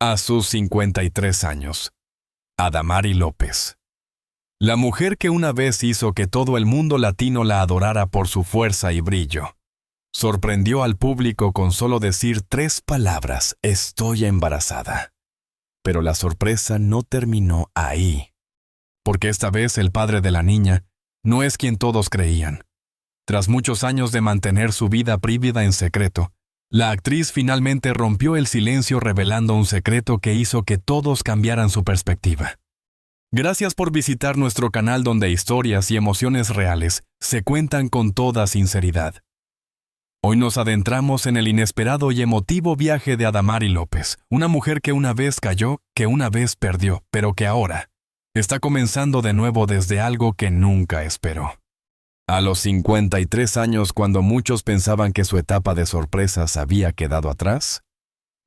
A sus 53 años, Adamari López. La mujer que una vez hizo que todo el mundo latino la adorara por su fuerza y brillo, sorprendió al público con solo decir 3 palabras: estoy embarazada. Pero la sorpresa no terminó ahí, porque esta vez el padre de la niña no es quien todos creían. Tras muchos años de mantener su vida privada en secreto, la actriz finalmente rompió el silencio revelando un secreto que hizo que todos cambiaran su perspectiva. Gracias por visitar nuestro canal donde historias y emociones reales se cuentan con toda sinceridad. Hoy nos adentramos en el inesperado y emotivo viaje de Adamari López, una mujer que una vez cayó, que una vez perdió, pero que ahora está comenzando de nuevo desde algo que nunca esperó. A los 53 años, cuando muchos pensaban que su etapa de sorpresas había quedado atrás,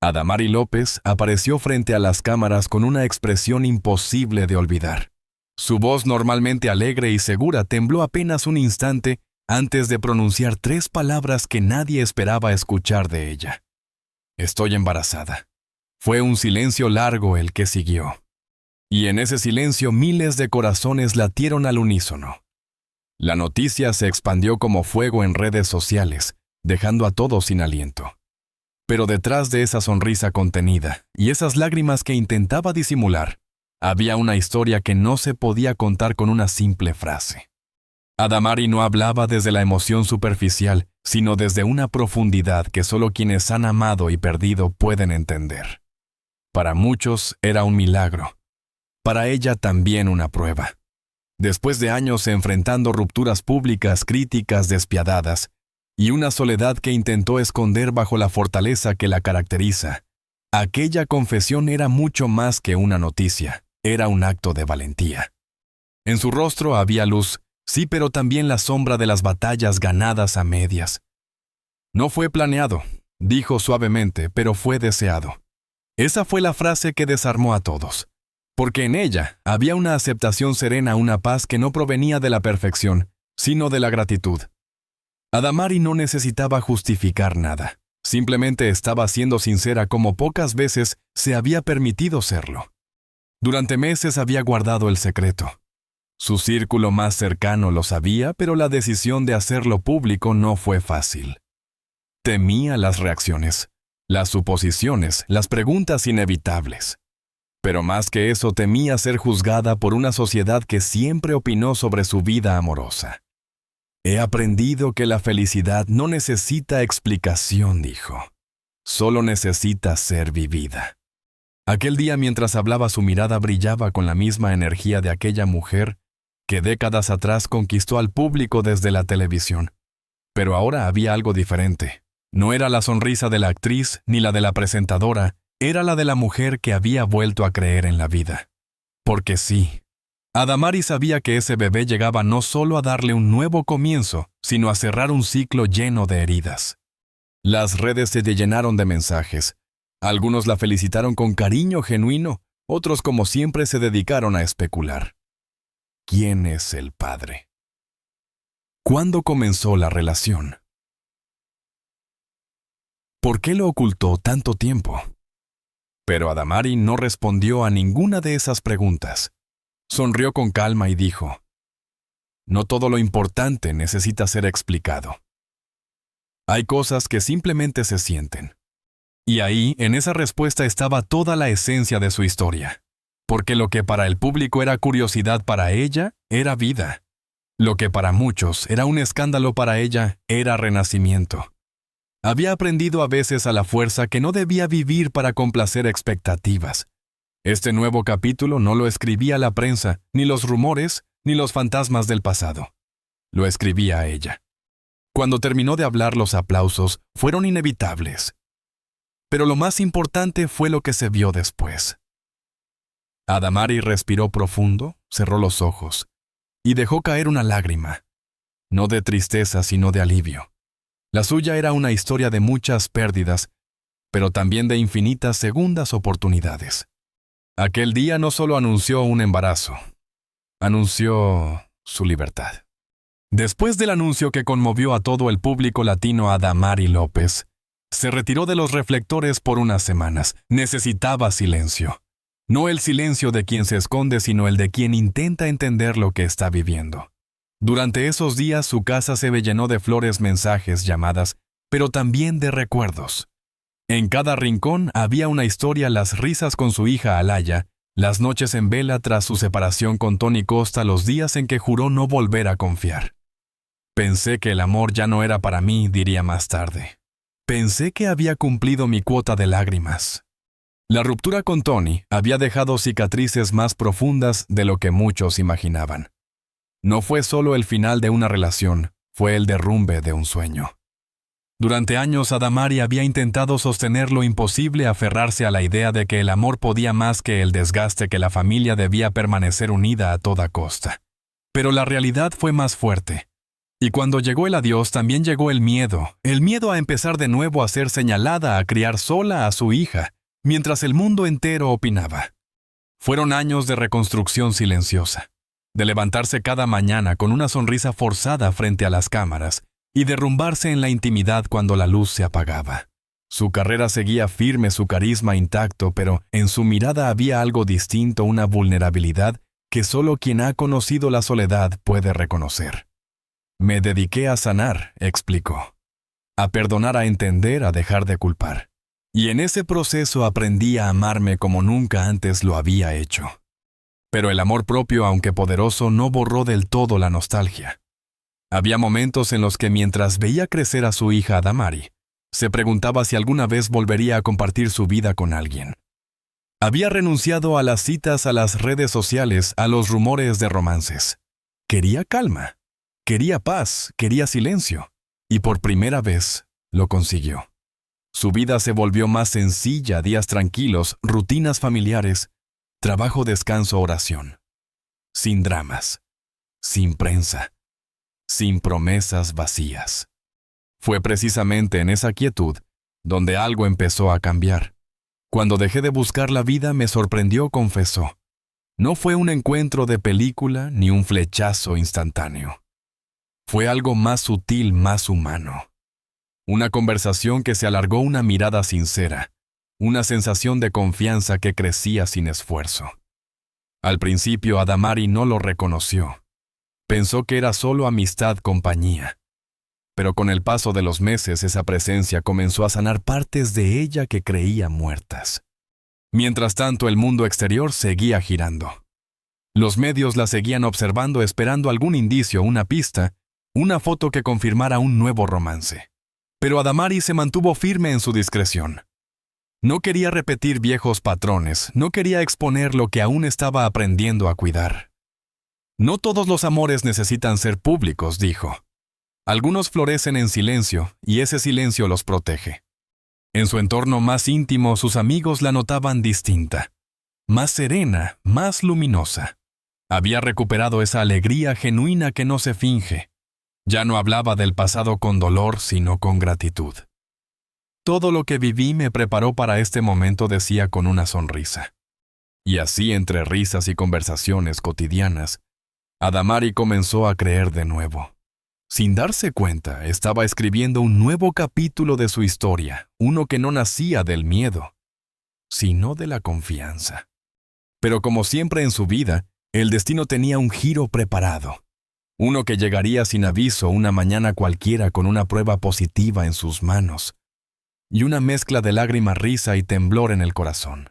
Adamari López apareció frente a las cámaras con una expresión imposible de olvidar. Su voz, normalmente alegre y segura, tembló apenas un instante antes de pronunciar 3 palabras que nadie esperaba escuchar de ella. Estoy embarazada. Fue un silencio largo el que siguió. Y en ese silencio miles de corazones latieron al unísono. La noticia se expandió como fuego en redes sociales, dejando a todos sin aliento. Pero detrás de esa sonrisa contenida y esas lágrimas que intentaba disimular, había una historia que no se podía contar con una simple frase. Adamari no hablaba desde la emoción superficial, sino desde una profundidad que solo quienes han amado y perdido pueden entender. Para muchos era un milagro. Para ella también una prueba. Después de años enfrentando rupturas públicas, críticas despiadadas, y una soledad que intentó esconder bajo la fortaleza que la caracteriza, aquella confesión era mucho más que una noticia, era un acto de valentía. En su rostro había luz, sí, pero también la sombra de las batallas ganadas a medias. No fue planeado, dijo suavemente, pero fue deseado. Esa fue la frase que desarmó a todos. Porque en ella había una aceptación serena, una paz que no provenía de la perfección, sino de la gratitud. Adamari no necesitaba justificar nada, simplemente estaba siendo sincera como pocas veces se había permitido serlo. Durante meses había guardado el secreto. Su círculo más cercano lo sabía, pero la decisión de hacerlo público no fue fácil. Temía las reacciones, las suposiciones, las preguntas inevitables. Pero más que eso, temía ser juzgada por una sociedad que siempre opinó sobre su vida amorosa. He aprendido que la felicidad no necesita explicación, dijo. Solo necesita ser vivida. Aquel día, mientras hablaba, su mirada brillaba con la misma energía de aquella mujer que décadas atrás conquistó al público desde la televisión. Pero ahora había algo diferente. No era la sonrisa de la actriz ni la de la presentadora, era la de la mujer que había vuelto a creer en la vida. Porque sí, Adamari sabía que ese bebé llegaba no solo a darle un nuevo comienzo, sino a cerrar un ciclo lleno de heridas. Las redes se llenaron de mensajes. Algunos la felicitaron con cariño genuino, otros como siempre se dedicaron a especular. ¿Quién es el padre? ¿Cuándo comenzó la relación? ¿Por qué lo ocultó tanto tiempo? Pero Adamari no respondió a ninguna de esas preguntas. Sonrió con calma y dijo: no todo lo importante necesita ser explicado. Hay cosas que simplemente se sienten. Y ahí, en esa respuesta estaba toda la esencia de su historia. Porque lo que para el público era curiosidad, para ella era vida. Lo que para muchos era un escándalo, para ella era renacimiento. Había aprendido a veces a la fuerza que no debía vivir para complacer expectativas. Este nuevo capítulo no lo escribía la prensa, ni los rumores, ni los fantasmas del pasado. Lo escribía ella. Cuando terminó de hablar, los aplausos fueron inevitables. Pero lo más importante fue lo que se vio después. Adamari respiró profundo, cerró los ojos y dejó caer una lágrima, no de tristeza, sino de alivio. La suya era una historia de muchas pérdidas, pero también de infinitas segundas oportunidades. Aquel día no solo anunció un embarazo, anunció su libertad. Después del anuncio que conmovió a todo el público latino, Adamari López Se retiró de los reflectores por unas semanas. Necesitaba silencio. No el silencio de quien se esconde, sino el de quien intenta entender lo que está viviendo. Durante esos días su casa se llenó de flores, mensajes, llamadas, pero también de recuerdos. En cada rincón había una historia: las risas con su hija Alaya, las noches en vela tras su separación con Tony Costa, los días en que juró no volver a confiar. Pensé que el amor ya no era para mí, diría más tarde. Pensé que había cumplido mi cuota de lágrimas. La ruptura con Tony había dejado cicatrices más profundas de lo que muchos imaginaban. No fue solo el final de una relación, fue el derrumbe de un sueño. Durante años Adamari había intentado sostener lo imposible, aferrarse a la idea de que el amor podía más que el desgaste, que la familia debía permanecer unida a toda costa. Pero la realidad fue más fuerte. Y cuando llegó el adiós, también llegó el miedo a empezar de nuevo, a ser señalada, a criar sola a su hija, mientras el mundo entero opinaba. Fueron años de reconstrucción silenciosa, de levantarse cada mañana con una sonrisa forzada frente a las cámaras y derrumbarse en la intimidad cuando la luz se apagaba. Su carrera seguía firme, su carisma intacto, pero en su mirada había algo distinto, una vulnerabilidad que solo quien ha conocido la soledad puede reconocer. Me dediqué a sanar, explicó. A perdonar, a entender, a dejar de culpar. Y en ese proceso aprendí a amarme como nunca antes lo había hecho. Pero el amor propio, aunque poderoso, no borró del todo la nostalgia. Había momentos en los que, mientras veía crecer a su hija Adamari, se preguntaba si alguna vez volvería a compartir su vida con alguien. Había renunciado a las citas, a las redes sociales, a los rumores de romances. Quería calma, quería paz, quería silencio, y por primera vez lo consiguió. Su vida se volvió más sencilla: días tranquilos, rutinas familiares, trabajo, descanso, oración. Sin dramas, sin prensa, sin promesas vacías. Fue precisamente en esa quietud donde algo empezó a cambiar. Cuando dejé de buscar la vida, me sorprendió, confesó. No fue un encuentro de película ni un flechazo instantáneo. Fue algo más sutil, más humano. Una conversación que se alargó, una mirada sincera, una sensación de confianza que crecía sin esfuerzo. Al principio Adamari no lo reconoció. Pensó que era solo amistad, compañía. Pero con el paso de los meses esa presencia comenzó a sanar partes de ella que creía muertas. Mientras tanto, el mundo exterior seguía girando. Los medios la seguían observando, esperando algún indicio, una pista, una foto que confirmara un nuevo romance. Pero Adamari se mantuvo firme en su discreción. No quería repetir viejos patrones, no quería exponer lo que aún estaba aprendiendo a cuidar. No todos los amores necesitan ser públicos, dijo. Algunos florecen en silencio, y ese silencio los protege. En su entorno más íntimo, sus amigos la notaban distinta, más serena, más luminosa. Había recuperado esa alegría genuina que no se finge. Ya no hablaba del pasado con dolor, sino con gratitud. Todo lo que viví me preparó para este momento, decía con una sonrisa. Y así, entre risas y conversaciones cotidianas, Adamari comenzó a creer de nuevo. Sin darse cuenta, estaba escribiendo un nuevo capítulo de su historia, uno que no nacía del miedo, sino de la confianza. Pero como siempre en su vida, el destino tenía un giro preparado. Uno que llegaría sin aviso una mañana cualquiera con una prueba positiva en sus manos y una mezcla de lágrima, risa y temblor en el corazón.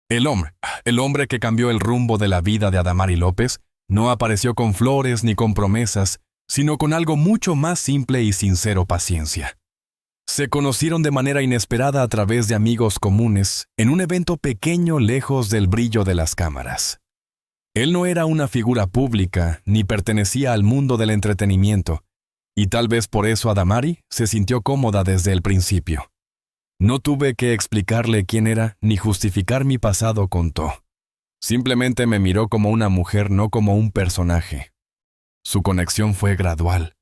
El hombre que cambió el rumbo de la vida de Adamari López, no apareció con flores ni con promesas, sino con algo mucho más simple y sincero: paciencia. Se conocieron de manera inesperada a través de amigos comunes, en un evento pequeño lejos del brillo de las cámaras. Él no era una figura pública, ni pertenecía al mundo del entretenimiento, y tal vez por eso Adamari se sintió cómoda desde el principio. No tuve que explicarle quién era, ni justificar mi pasado, contó. Simplemente me miró como una mujer, no como un personaje. Su conexión fue gradual,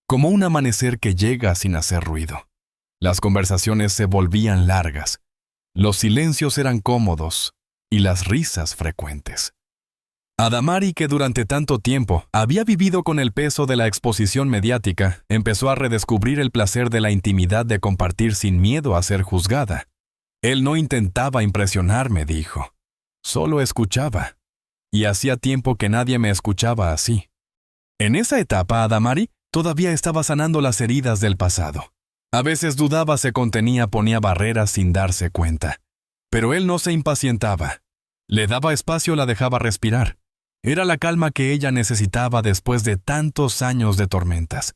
como un amanecer que llega sin hacer ruido. Las conversaciones se volvían largas, los silencios eran cómodos y las risas frecuentes. Adamari, que durante tanto tiempo había vivido con el peso de la exposición mediática, empezó a redescubrir el placer de la intimidad de compartir sin miedo a ser juzgada. Él no intentaba impresionarme, dijo. Solo escuchaba. Y hacía tiempo que nadie me escuchaba así. En esa etapa, Adamari todavía estaba sanando las heridas del pasado. A veces dudaba, se contenía, ponía barreras sin darse cuenta. Pero él no se impacientaba. Le daba espacio, la dejaba respirar. Era la calma que ella necesitaba después de tantos años de tormentas.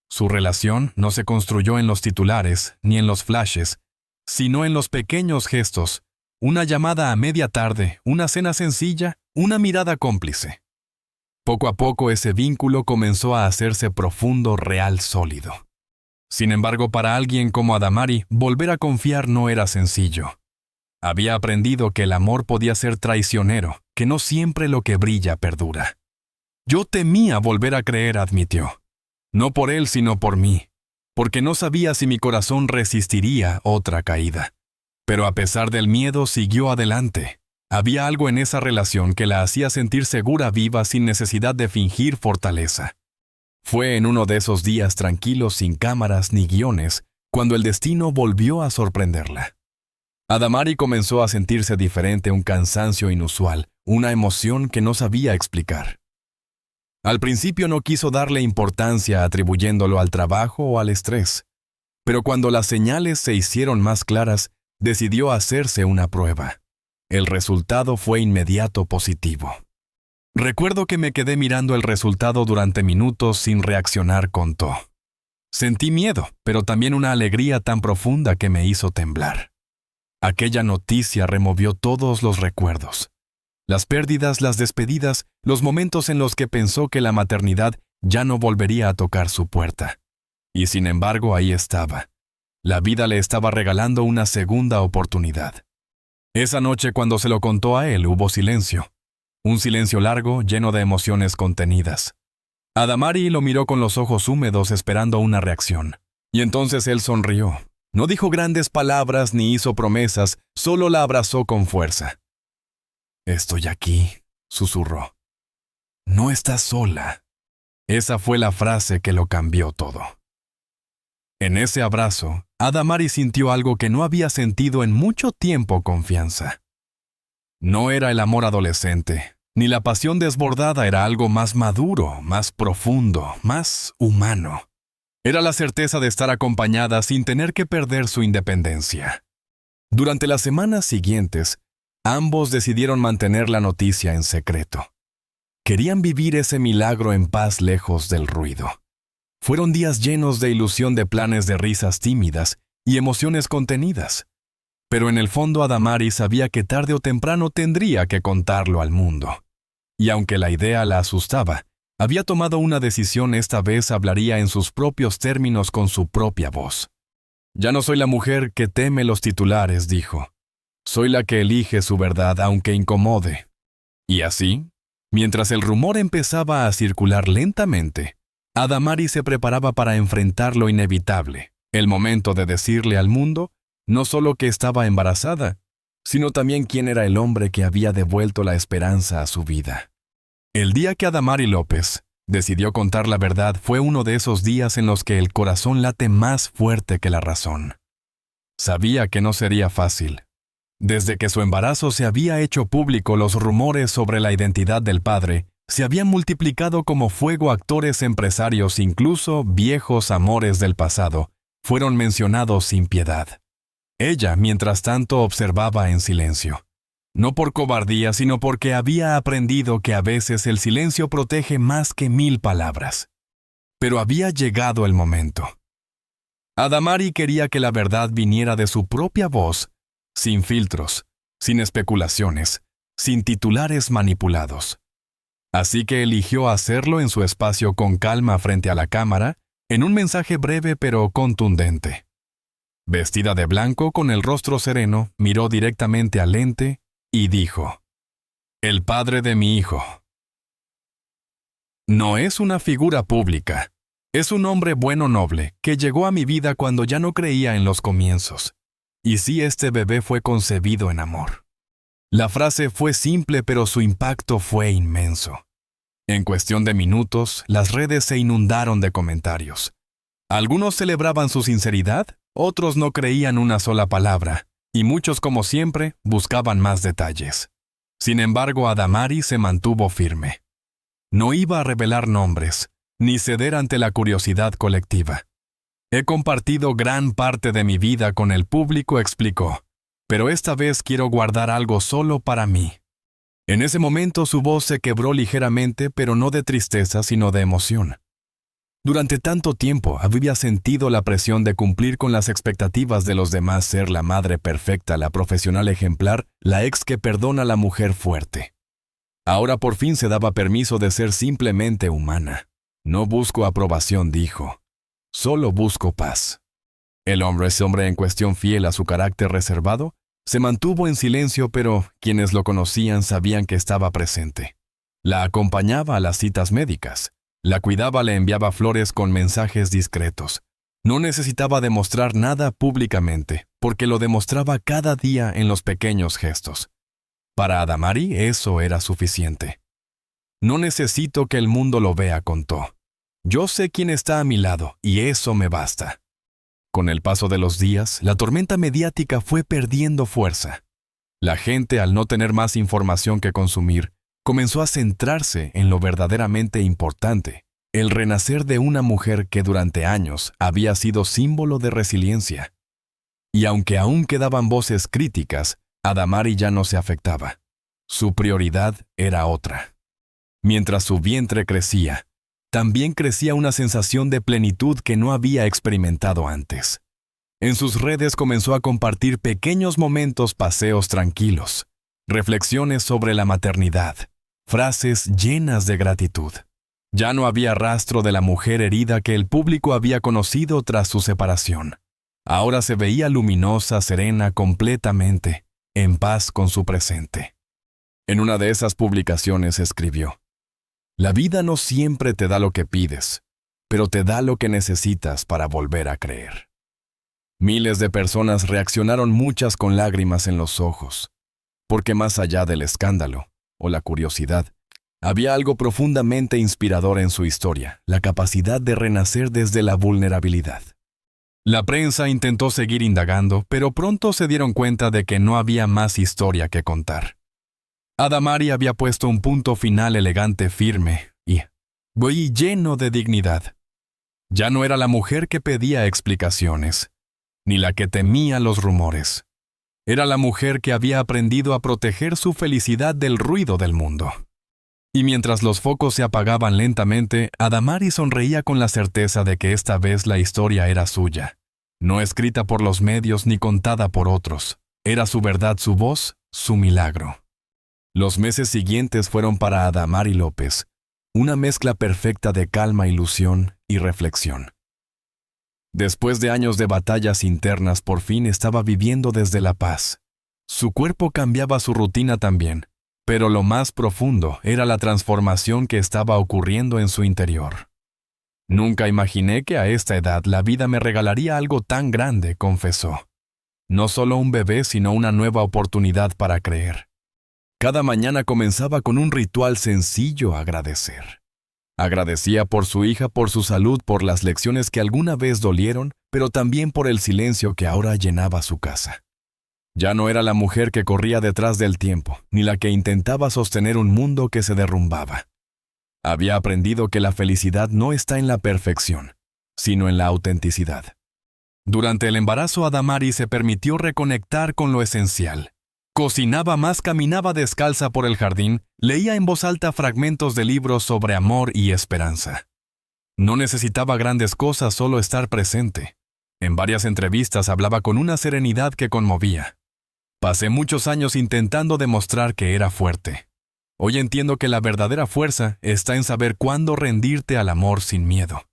Su relación no se construyó en los titulares ni en los flashes, sino en los pequeños gestos, una llamada a media tarde, una cena sencilla, una mirada cómplice. Poco a poco ese vínculo comenzó a hacerse profundo, real, sólido. Sin embargo, para alguien como Adamari, volver a confiar no era sencillo. Había aprendido que el amor podía ser traicionero, que no siempre lo que brilla perdura. Yo temía volver a creer, admitió. No por él, sino por mí, porque no sabía si mi corazón resistiría otra caída. Pero a pesar del miedo, siguió adelante. Había algo en esa relación que la hacía sentir segura, viva, sin necesidad de fingir fortaleza. Fue en uno de esos días tranquilos, sin cámaras ni guiones, cuando el destino volvió a sorprenderla. Adamari comenzó a sentirse diferente, un cansancio inusual, una emoción que no sabía explicar. Al principio no quiso darle importancia atribuyéndolo al trabajo o al estrés, pero cuando las señales se hicieron más claras, decidió hacerse una prueba. El resultado fue inmediato positivo. Recuerdo que me quedé mirando el resultado durante minutos sin reaccionar, contó. Sentí miedo, pero también una alegría tan profunda que me hizo temblar. Aquella noticia removió todos los recuerdos. Las pérdidas, las despedidas, los momentos en los que pensó que la maternidad ya no volvería a tocar su puerta. Y sin embargo, ahí estaba. La vida le estaba regalando una segunda oportunidad. Esa noche, cuando se lo contó a él, hubo silencio. Un silencio largo, lleno de emociones contenidas. Adamari lo miró con los ojos húmedos, esperando una reacción. Y entonces él sonrió. No dijo grandes palabras ni hizo promesas, solo la abrazó con fuerza. «Estoy aquí», susurró. «No estás sola». Esa fue la frase que lo cambió todo. En ese abrazo, Adamari sintió algo que no había sentido en mucho tiempo: confianza. No era el amor adolescente, ni la pasión desbordada, era algo más maduro, más profundo, más humano. Era la certeza de estar acompañada sin tener que perder su independencia. Durante las semanas siguientes, ambos decidieron mantener la noticia en secreto. Querían vivir ese milagro en paz, lejos del ruido. Fueron días llenos de ilusión, de planes, de risas tímidas y emociones contenidas. Pero en el fondo Adamari sabía que tarde o temprano tendría que contarlo al mundo. Y aunque la idea la asustaba, había tomado una decisión. Esta vez hablaría en sus propios términos, con su propia voz. «Ya no soy la mujer que teme los titulares», dijo. «Soy la que elige su verdad, aunque incomode». Y así, mientras el rumor empezaba a circular lentamente, Adamari se preparaba para enfrentar lo inevitable, el momento de decirle al mundo no solo que estaba embarazada, sino también quién era el hombre que había devuelto la esperanza a su vida. El día que Adamari López decidió contar la verdad fue uno de esos días en los que el corazón late más fuerte que la razón. Sabía que no sería fácil. Desde que su embarazo se había hecho público, los rumores sobre la identidad del padre se habían multiplicado como fuego. Actores, empresarios, incluso viejos amores del pasado, fueron mencionados sin piedad. Ella, mientras tanto, observaba en silencio. No por cobardía, sino porque había aprendido que a veces el silencio protege más que 1000 palabras. Pero había llegado el momento. Adamari quería que la verdad viniera de su propia voz, sin filtros, sin especulaciones, sin titulares manipulados. Así que eligió hacerlo en su espacio, con calma, frente a la cámara, en un mensaje breve pero contundente. Vestida de blanco, con el rostro sereno, miró directamente al lente y dijo: «El padre de mi hijo no es una figura pública. Es un hombre bueno, noble, que llegó a mi vida cuando ya no creía en los comienzos. Y sí, este bebé fue concebido en amor». La frase fue simple, pero su impacto fue inmenso. En cuestión de minutos, las redes se inundaron de comentarios. Algunos celebraban su sinceridad, otros no creían una sola palabra, y muchos, como siempre, buscaban más detalles. Sin embargo, Adamari se mantuvo firme. No iba a revelar nombres, ni ceder ante la curiosidad colectiva. He compartido gran parte de mi vida con el público, explicó, pero esta vez quiero guardar algo solo para mí. En ese momento su voz se quebró ligeramente, pero no de tristeza, sino de emoción. Durante tanto tiempo había sentido la presión de cumplir con las expectativas de los demás, ser la madre perfecta, la profesional ejemplar, la ex que perdona a la mujer fuerte. Ahora por fin se daba permiso de ser simplemente humana. No busco aprobación, dijo. Solo busco paz. El hombre, ese hombre en cuestión fiel a su carácter reservado, se mantuvo en silencio, pero quienes lo conocían sabían que estaba presente. La acompañaba a las citas médicas. La cuidaba, le enviaba flores con mensajes discretos. No necesitaba demostrar nada públicamente, porque lo demostraba cada día en los pequeños gestos. Para Adamari eso era suficiente. No necesito que el mundo lo vea, contó. Yo sé quién está a mi lado, y eso me basta. Con el paso de los días, la tormenta mediática fue perdiendo fuerza. La gente, al no tener más información que consumir, comenzó a centrarse en lo verdaderamente importante, el renacer de una mujer que durante años había sido símbolo de resiliencia. Y aunque aún quedaban voces críticas, Adamari ya no se afectaba. Su prioridad era otra. Mientras su vientre crecía, también crecía una sensación de plenitud que no había experimentado antes. En sus redes comenzó a compartir pequeños momentos, paseos tranquilos, reflexiones sobre la maternidad, frases llenas de gratitud. Ya no había rastro de la mujer herida que el público había conocido tras su separación. Ahora se veía luminosa, serena, completamente, en paz con su presente. En una de esas publicaciones escribió: «La vida no siempre te da lo que pides, pero te da lo que necesitas para volver a creer». Miles de personas reaccionaron, muchas con lágrimas en los ojos, porque más allá del escándalo o la curiosidad, había algo profundamente inspirador en su historia, la capacidad de renacer desde la vulnerabilidad. La prensa intentó seguir indagando, pero pronto se dieron cuenta de que no había más historia que contar. Adamari había puesto un punto final elegante, firme y lleno de dignidad. Ya no era la mujer que pedía explicaciones, ni la que temía los rumores. Era la mujer que había aprendido a proteger su felicidad del ruido del mundo. Y mientras los focos se apagaban lentamente, Adamari sonreía con la certeza de que esta vez la historia era suya, no escrita por los medios ni contada por otros. Era su verdad, su voz, su milagro. Los meses siguientes fueron para Adamari López una mezcla perfecta de calma, ilusión y reflexión. Después de años de batallas internas, por fin estaba viviendo desde la paz. Su cuerpo cambiaba, su rutina también, pero lo más profundo era la transformación que estaba ocurriendo en su interior. «Nunca imaginé que a esta edad la vida me regalaría algo tan grande», confesó. «No solo un bebé, sino una nueva oportunidad para creer». Cada mañana comenzaba con un ritual sencillo: agradecer. Agradecía por su hija, por su salud, por las lecciones que alguna vez dolieron, pero también por el silencio que ahora llenaba su casa. Ya no era la mujer que corría detrás del tiempo, ni la que intentaba sostener un mundo que se derrumbaba. Había aprendido que la felicidad no está en la perfección, sino en la autenticidad. Durante el embarazo, Adamari se permitió reconectar con lo esencial. Cocinaba más, caminaba descalza por el jardín, leía en voz alta fragmentos de libros sobre amor y esperanza. No necesitaba grandes cosas, solo estar presente. En varias entrevistas hablaba con una serenidad que conmovía. «Pasé muchos años intentando demostrar que era fuerte. Hoy entiendo que la verdadera fuerza está en saber cuándo rendirte al amor sin miedo».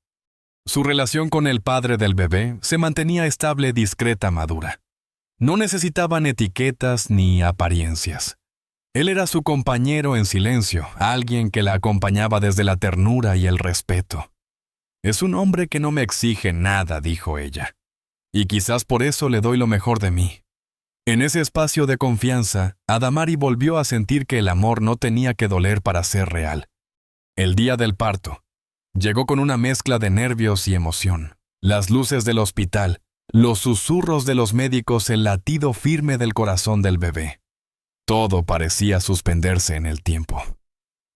Su relación con el padre del bebé se mantenía estable, discreta, madura. No necesitaban etiquetas ni apariencias. Él era su compañero en silencio, alguien que la acompañaba desde la ternura y el respeto. «Es un hombre que no me exige nada», dijo ella. «Y quizás por eso le doy lo mejor de mí». En ese espacio de confianza, Adamari volvió a sentir que el amor no tenía que doler para ser real. El día del parto llegó con una mezcla de nervios y emoción. Las luces del hospital, los susurros de los médicos, el latido firme del corazón del bebé. Todo parecía suspenderse en el tiempo.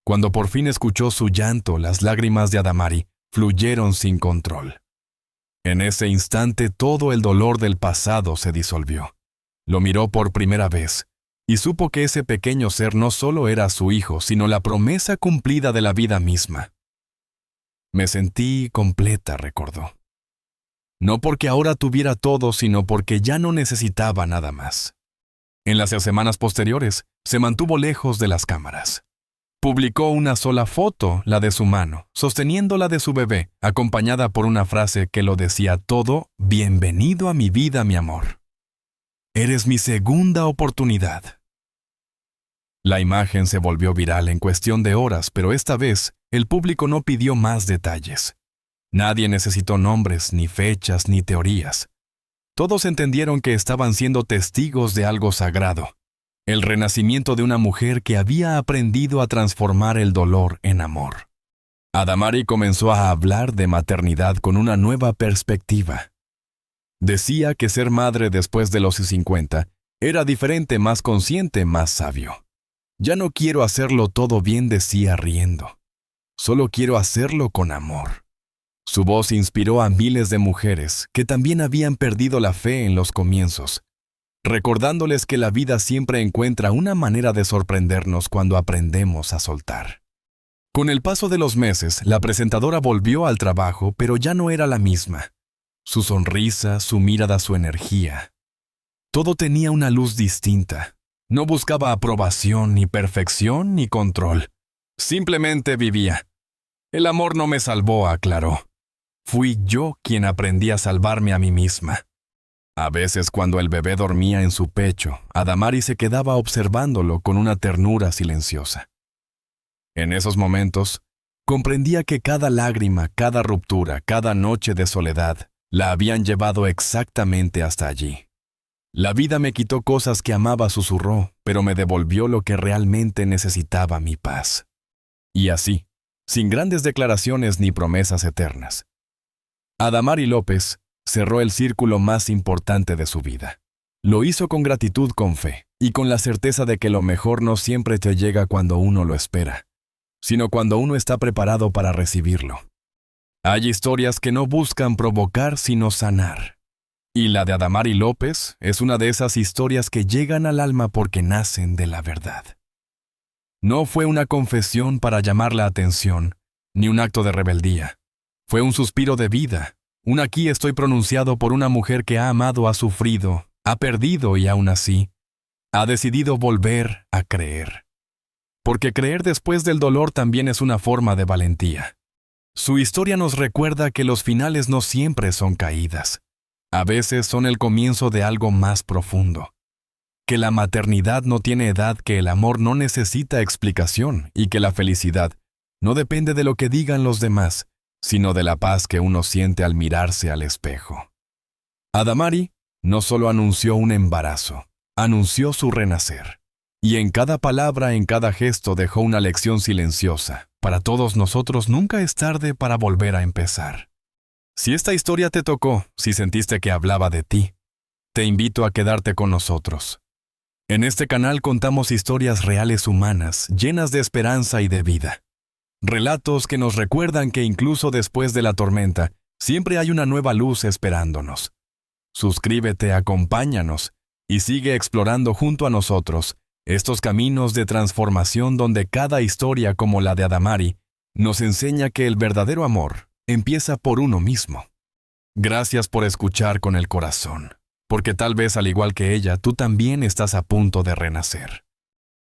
Cuando por fin escuchó su llanto, las lágrimas de Adamari fluyeron sin control. En ese instante todo el dolor del pasado se disolvió. Lo miró por primera vez y supo que ese pequeño ser no solo era su hijo, sino la promesa cumplida de la vida misma. Me sentí completa, recordó. No porque ahora tuviera todo, sino porque ya no necesitaba nada más. En las semanas posteriores, se mantuvo lejos de las cámaras. Publicó una sola foto, la de su mano, sosteniendo la de su bebé, acompañada por una frase que lo decía todo: «Bienvenido a mi vida, mi amor. Eres mi segunda oportunidad». La imagen se volvió viral en cuestión de horas, pero esta vez el público no pidió más detalles. Nadie necesitó nombres, ni fechas, ni teorías. Todos entendieron que estaban siendo testigos de algo sagrado, el renacimiento de una mujer que había aprendido a transformar el dolor en amor. Adamari comenzó a hablar de maternidad con una nueva perspectiva. Decía que ser madre después de los 50 era diferente, más consciente, más sabio. «Ya no quiero hacerlo todo bien», decía riendo. «Solo quiero hacerlo con amor». Su voz inspiró a miles de mujeres que también habían perdido la fe en los comienzos, recordándoles que la vida siempre encuentra una manera de sorprendernos cuando aprendemos a soltar. Con el paso de los meses, la presentadora volvió al trabajo, pero ya no era la misma. Su sonrisa, su mirada, su energía. Todo tenía una luz distinta. No buscaba aprobación, ni perfección, ni control. Simplemente vivía. «El amor no me salvó», aclaró. «Fui yo quien aprendí a salvarme a mí misma». A veces, cuando el bebé dormía en su pecho, Adamari se quedaba observándolo con una ternura silenciosa. En esos momentos, comprendía que cada lágrima, cada ruptura, cada noche de soledad, la habían llevado exactamente hasta allí. «La vida me quitó cosas que amaba», susurró, «pero me devolvió lo que realmente necesitaba, mi paz». Y así, sin grandes declaraciones ni promesas eternas, Adamari López cerró el círculo más importante de su vida. Lo hizo con gratitud, con fe, y con la certeza de que lo mejor no siempre te llega cuando uno lo espera, sino cuando uno está preparado para recibirlo. Hay historias que no buscan provocar, sino sanar. Y la de Adamari López es una de esas historias que llegan al alma porque nacen de la verdad. No fue una confesión para llamar la atención, ni un acto de rebeldía. Fue un suspiro de vida, un «aquí estoy» pronunciado por una mujer que ha amado, ha sufrido, ha perdido y aún así ha decidido volver a creer. Porque creer después del dolor también es una forma de valentía. Su historia nos recuerda que los finales no siempre son caídas. A veces son el comienzo de algo más profundo. Que la maternidad no tiene edad, que el amor no necesita explicación y que la felicidad no depende de lo que digan los demás, sino de la paz que uno siente al mirarse al espejo. Adamari no solo anunció un embarazo, anunció su renacer. Y en cada palabra, en cada gesto dejó una lección silenciosa. Para todos nosotros nunca es tarde para volver a empezar. Si esta historia te tocó, si sentiste que hablaba de ti, te invito a quedarte con nosotros. En este canal contamos historias reales humanas, llenas de esperanza y de vida. Relatos que nos recuerdan que incluso después de la tormenta, siempre hay una nueva luz esperándonos. Suscríbete, acompáñanos y sigue explorando junto a nosotros estos caminos de transformación donde cada historia como la de Adamari nos enseña que el verdadero amor empieza por uno mismo. Gracias por escuchar con el corazón, porque tal vez al igual que ella, tú también estás a punto de renacer.